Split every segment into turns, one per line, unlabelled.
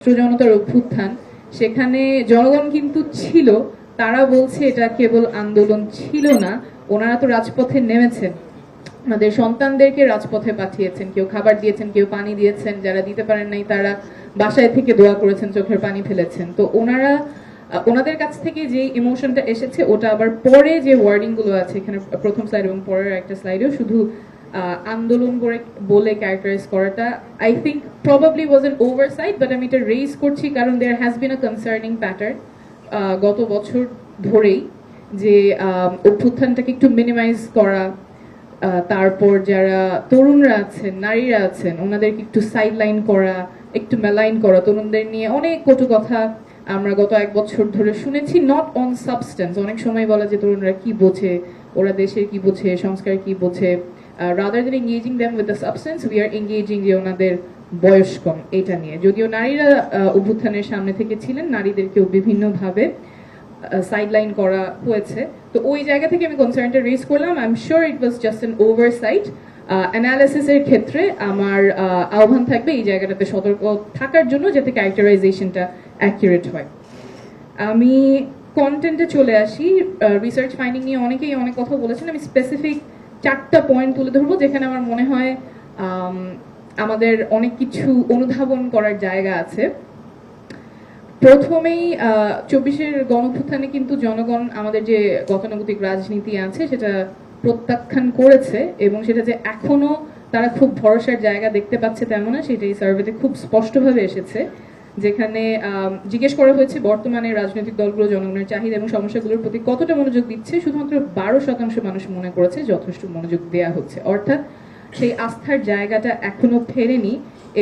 জনতার অভ্যুত্থান, সেখানে জনগণ কিন্তু ছিল। তারা বলছে এটা কেবল আন্দোলন ছিল না, ওনারা তো রাজপথে নেমেছেন, আমাদের সন্তানদেরকে রাজপথে পাঠিয়েছেন, কেউ খাবার দিয়েছেন, কেউ পানি দিয়েছেন, যারা দিতে পারেন নাই তারা বাসায় থেকে দোয়া করেছেন, চোখের পানি ফেলেছেন। তো ওনাদের কাছ থেকে যে ইমোশনটা এসেছে ওটা আবার পরে যে ওয়ার্ডিং গুলো আছে এখানে প্রথম স্লাইড এবং পরের একটা স্লাইডেও শুধু আন্দোলন করে বলে ক্যারেক্টারাইজ করাটা I think probably was an oversight, but আমি এটা রেজ করছি কারণ there has been a concerning pattern গত বছর ধরেই, যে অভ্যুত্থানটাকে একটু মিনিমাইজ করা, তারপর যারা তরুণরা আছেন, নারীরা আছেন, ওনাদেরকে একটু সাইডলাইন করা, একটু মেলাইন করা, তরুণদের নিয়ে অনেক কটু কথা আমরা গত এক বছর ধরে শুনেছি, নট অন সাবস্টেন্স। অনেক সময় বলা যে তরুণরা কি বোঝে, ওরা দেশের কি বোঝে, সংস্কার কি বোঝে, rather than engaging them with the substance we are engaging যে ওনাদের বয়স কম এটা নিয়ে। যদিও নারীরা অভ্যুত্থানের সামনে থেকে ছিলেন, নারীদেরকেও বিভিন্নভাবে সাইডলাইন করা হয়েছে। তো ওই জায়গা থেকে আমি কনসার্নটা রেজ করলাম। I am sure it was just an oversight. অ্যানালিসিসের ক্ষেত্রে আমার আহ্বান থাকবে এই জায়গাটাতে সতর্ক থাকার জন্য, যাতে ক্যারেক্টারাইজেশনটা অ্যাকিউরেট হয়। আমি কন্টেন্টে চলে আসি। রিসার্চ ফাইন্ডিং নিয়ে অনেকেই অনেক কথা বলেছেন, আমি স্পেসিফিক 4টা পয়েন্ট তুলে ধরবো যেখানে আমার মনে হয় আমাদের অনেক কিছু অনুধাবন করার জায়গা আছে। প্রথমেই 24-এর গণঅভ্যুত্থানে কিন্তু জনগণ আমাদের যে গতানুগতিক রাজনীতি আছে সেটা প্রত্যাখ্যান করেছে, এবং সেটা যে এখনো তারা খুব ভরসার জায়গা দেখতে পাচ্ছে তেমন না, সেটা এই সার্ভেতে খুব স্পষ্টভাবে এসেছে। যেখানে জিজ্ঞেস করা হয়েছে বর্তমানে রাজনৈতিক দলগুলো জনগণের চাহিদা এবং সমস্যাগুলোর প্রতি কতটা মনোযোগ দিচ্ছে, শুধুমাত্র 12% মানুষ মনে করেছে যথেষ্ট মনোযোগ দেওয়া হচ্ছে। অর্থাৎ সেই আস্থার জায়গাটা এখনো ফেরেনি,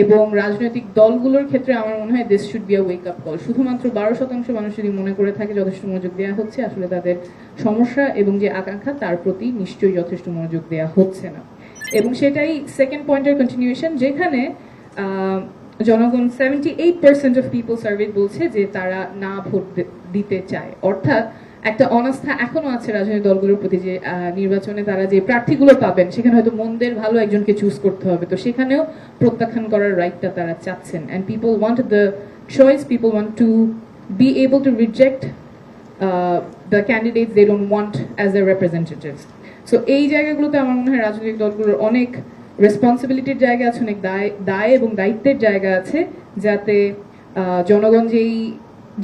এবং রাজনৈতিক দলগুলোর ক্ষেত্রে আমার মনে হয় this should be a wake up call. শুধুমাত্র 12% মানুষ যদি মনে করে থাকে যথেষ্ট মনোযোগ দেওয়া হচ্ছে, আসলে তাদের সমস্যা এবং যে আকাঙ্ক্ষা তার প্রতি নিশ্চয়ই যথেষ্ট মনোযোগ দেওয়া হচ্ছে না। এবং সেটাই সেকেন্ড পয়েন্টের কন্টিনিউয়েশন, যেখানে জনগণ 78% অফ পিপল সার্ভে বলছে যে তারা না ভোট দিতে চায়। অর্থাৎ একটা অনাস্থা এখনো আছে রাজনৈতিক দলগুলোর প্রতি, যে নির্বাচনে তারা যে প্রার্থীগুলো পাবেন সেখানে হয়তো মন্দের ভালো একজনকে চুজ করতে হবে, তো সেখানেও প্রত্যাখ্যান করার রাইটটা তারা চাচ্ছেন। And people want the choice, people want to be able to reject the candidates they don't want as a representatives. So এই জায়গাগুলোতে আমার মনে হয় রাজনৈতিক দলগুলোর অনেক রেসপন্সিবিলিটির জায়গা আছে, অনেক দায় এবং দায়িত্বের জায়গা আছে, যাতে জনগণ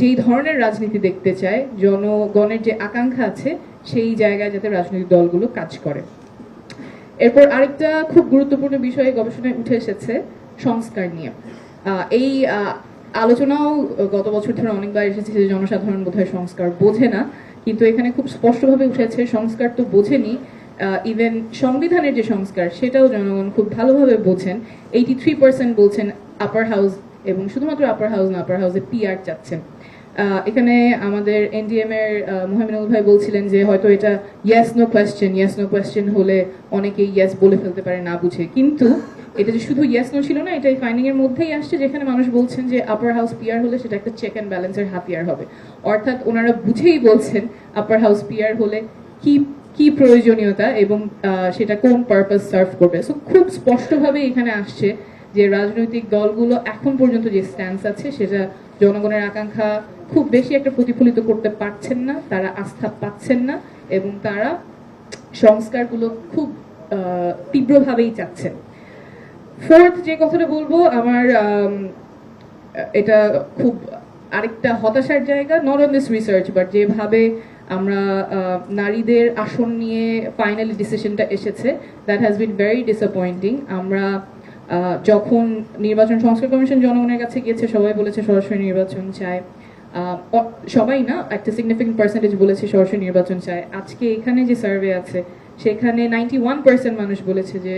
যেই ধরনের রাজনীতি দেখতে চায়, জনগণের যে আকাঙ্ক্ষা আছে সেই জায়গায় যাতে রাজনৈতিক দলগুলো কাজ করে। এরপর আরেকটা খুব গুরুত্বপূর্ণ বিষয়ে গবেষণায় উঠে এসেছে সংস্কার নিয়ে। এই আলোচনাও গত বছর ধরে অনেকবার এসেছে যে জনসাধারণ বোধহয় সংস্কার বোঝে না, কিন্তু এখানে খুব স্পষ্টভাবে উঠেছে সংস্কার তো বোঝেনি, ইভেন সংবিধানের যে সংস্কার সেটাও জনগণ খুব ভালোভাবে বোঝেন। 83% বলছেন আপার হাউস, এবং শুধুমাত্র আপার হাউস না, আপার হাউসে পিআর চাচ্ছেন। এখানে আমাদের এনডিএম এর মোহামিনুল ভাই বলছিলেন যে হয়তো এটা ইয়েস নো কোয়েশ্চেন হলে অনেকেই ইয়েস বলে ফেলতে পারে না বুঝে, কিন্তু এটা যে শুধু ইয়েস নো ছিল না, এটা এই ফাইন্ডিং এর মধ্যেই আসছে, যেখানে মানুষ বলছেন যে আপার হাউস পিআর হলে সেটা একটা চেক অ্যান্ড ব্যালেন্সের হাতিয়ার হবে। অর্থাৎ ওনারা বুঝেই বলছেন আপার হাউস পিআর হলে কি প্রয়োজনীয়তা এবং সেটা কোন পারপাস সার্ভ করবে। সো খুব স্পষ্টভাবে এখানে আসছে যে রাজনৈতিক দলগুলো এখন পর্যন্ত যে স্ট্যান্স আছে সেটা জনগণের আকাঙ্ক্ষা খুব বেশি একটা প্রতিফলিত করতে পারছেন না, তারা আস্থা পাচ্ছেন না, এবং তারা সংস্কারগুলো খুব তীব্রভাবেই চাচ্ছেন। ফোর্থ যে কথাটা বলবো, আমার এটা খুব আরেকটা হতাশার জায়গা, not on this research but যেভাবে আমরা নারীদের আসন নিয়ে ফাইনালি ডিসিশনটা এসেছে, that has been very disappointing. আমরা যখন নির্বাচন সংস্কার কমিশন জনগণের কাছে গিয়েছে, সবাই বলেছে সরাসরি নির্বাচন চায়, সবাই না, একটা সিগনিফিকেন্ট পার্সেন্টেজ বলেছে সরাসরি নির্বাচন চায়। আজকে এখানে যে সার্ভে আছে সেখানে 91% মানুষ বলেছে যে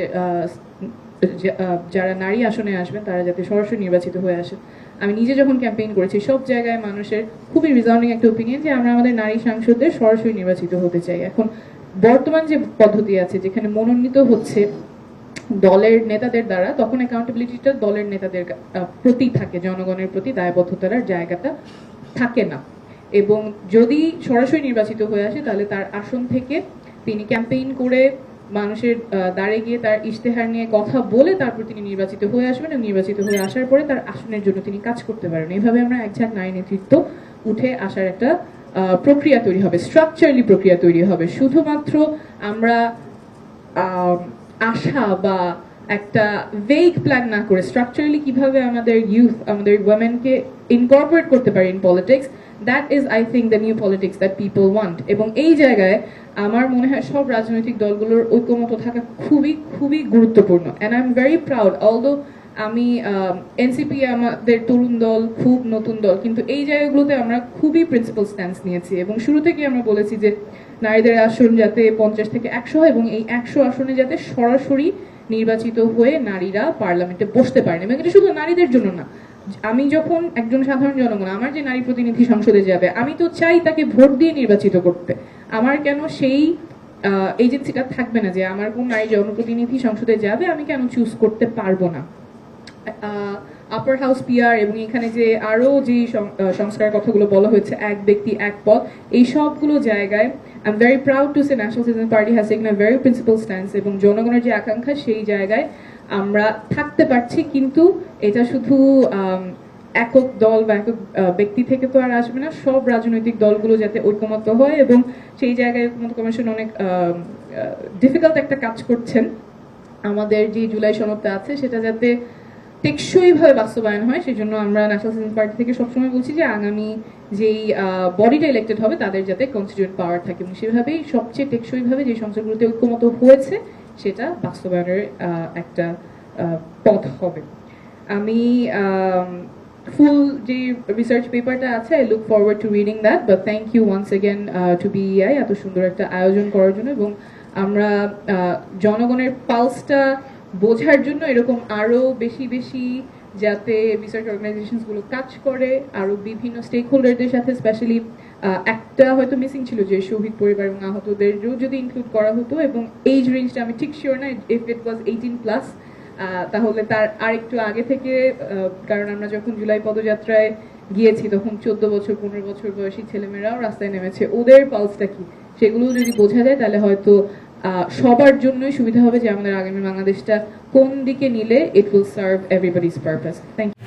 যারা নারী আসনে আসবেন তারা যাতে সরাসরি নির্বাচিত হয়ে আসে। আমি নিজে যখন ক্যাম্পেইন করেছি সব জায়গায় মানুষের খুবই রিজাউন্ডিং একটা ওপিনিয়ন যে আমরা আমাদের নারী সাংসদদের সরাসরি নির্বাচিত হতে চাই। এখন বর্তমান যে পদ্ধতি আছে যেখানে মনোনীত হচ্ছে দলের নেতাদের দ্বারা, তখন অ্যাকাউন্টেবিলিটিটা দলের নেতাদের প্রতি থাকে, জনগণের প্রতি দায়বদ্ধতার জায়গাটা থাকে না। এবং যদি সরাসরি নির্বাচিত হয়ে আসে তাহলে তার আসন থেকে তিনি ক্যাম্পেইন করে মানুষের দ্বারে গিয়ে তার ইশতেহার নিয়ে কথা বলে তারপর তিনি নির্বাচিত হয়ে আসবেন এবং নির্বাচিত হয়ে আসার পরে তার আসনের জন্য তিনি কাজ করতে পারেন। এইভাবে আমরা একঝাঁক নারী নেতৃত্ব উঠে আসার একটা প্রক্রিয়া তৈরি হবে, স্ট্রাকচারালি প্রক্রিয়া তৈরি হবে। শুধুমাত্র আমরা আশা বা একটা ভেগ প্ল্যান না করে স্ট্রাকচারালি কিভাবে আমাদের ইউথ, আমাদের ওয়ামেনকে ইনকর্পোরেট করতে পারি in politics, that is I think the new politics that people want. এবং এই জায়গায় আমার মনে হয় সব রাজনৈতিক দলগুলোর ঐক্যমত থাকা খুবই খুবই গুরুত্বপূর্ণ। And I am very proud, although আমি এনসিপি আমাদের তরুণ দল, খুব নতুন দল, কিন্তু এই জায়গাগুলোতে আমরা খুবই প্রিন্সিপাল স্ট্যান্স নিয়েছি এবং শুরু থেকে আমরা বলেছি যে নারীদের আসন যাতে 50 থেকে 100 হয় এবং এই 100 আসনে যাতে সরাসরি নির্বাচিত হয়ে নারীরা পার্লামেন্টে বসতে পারেন। এবং এটা শুধু নারীদের জন্য না, আমি যখন একজন সাধারণ জনগণ, আমার যে নারী প্রতিনিধি সংসদে যাবে, আমি তো চাই তাকে ভোট দিয়ে নির্বাচিত করতে। আমার কেন সেই এজেন্সিটা থাকবে না যে আমার কোন নারী জনপ্রতিনিধি সংসদে যাবে আমি কেন চুজ করতে পারবো না? আপার হাউস পিআর এবং এখানে যে আরো যে সংস্কার কথাগুলো বলা হয়েছে, এক ব্যক্তি এক পদ, এই সবগুলো জায়গায় I am very proud to say national citizen party has taken a very principal stance এবং জনগণের যে আকাঙ্ক্ষা সেই জায়গায় আমরা থাকতে পারছি। কিন্তু এটা শুধু একক দল বা একক ব্যক্তি থেকে তো আর আসবে না, সব রাজনৈতিক দলগুলো যাতে ঐক্যমত্য হয় এবং সেই জায়গায় ঐক্যমত্য কমিশন অনেক ডিফিকাল্ট একটা কাজ করছেন। আমাদের যে জুলাই সনদটা আছে সেটা যাতে টেকসই ভাবে বাস্তবায়ন হয়, সেই জন্য আমরা ন্যাশনাল সিটিজেন পার্টি থেকে সবসময় বলছি যে আগামী যেই বডিটা ইলেক্টেড হবে তাদের যাতে কনস্টিটিউয়েন্ট পাওয়ার থাকে এবং সেভাবেই সবচেয়ে টেকসই ভাবে যে সংসদগুলোতে ঐক্যমত হয়েছে সেটা বাস্তবায়নের একটা পথ হবে। আমি ফুল যে রিসার্চ পেপারটা আছে, I look forward to reading that, but thank you once again to BEI এত সুন্দর একটা আয়োজন করার জন্য। এবং আমরা জনগণের পালসটা বোঝার জন্য এরকম আরো বেশি বেশি যাতে রিসার্চ অর্গানাইজেশনস গুলো কাজ করে, আরো বিভিন্ন স্টেক হোল্ডারদের সাথে, স্পেশালি একটা হয়তো মিসিং ছিল যে শহীদ পরিবার এবং আহতদেরও যদি ইনক্লুড করা হতো, এবং এইজ রেঞ্জটা আমি ঠিক শিওর না, ইফ ইট ওয়াজ 18+ তাহলে তার আরেকটু আগে থেকে, কারণ আমরা যখন জুলাই পদযাত্রায় গিয়েছি তখন 14 বছর 15 বছর বয়সী ছেলেমেয়েরাও রাস্তায় নেমেছে, ওদের পালসটা কি সেগুলো যদি বোঝা যায় তাহলে হয়তো সবার জন্যই সুবিধা হবে যে আমাদের আগামী বাংলাদেশটা কোন দিকে নিলে it will serve everybody's purpose. Thank you.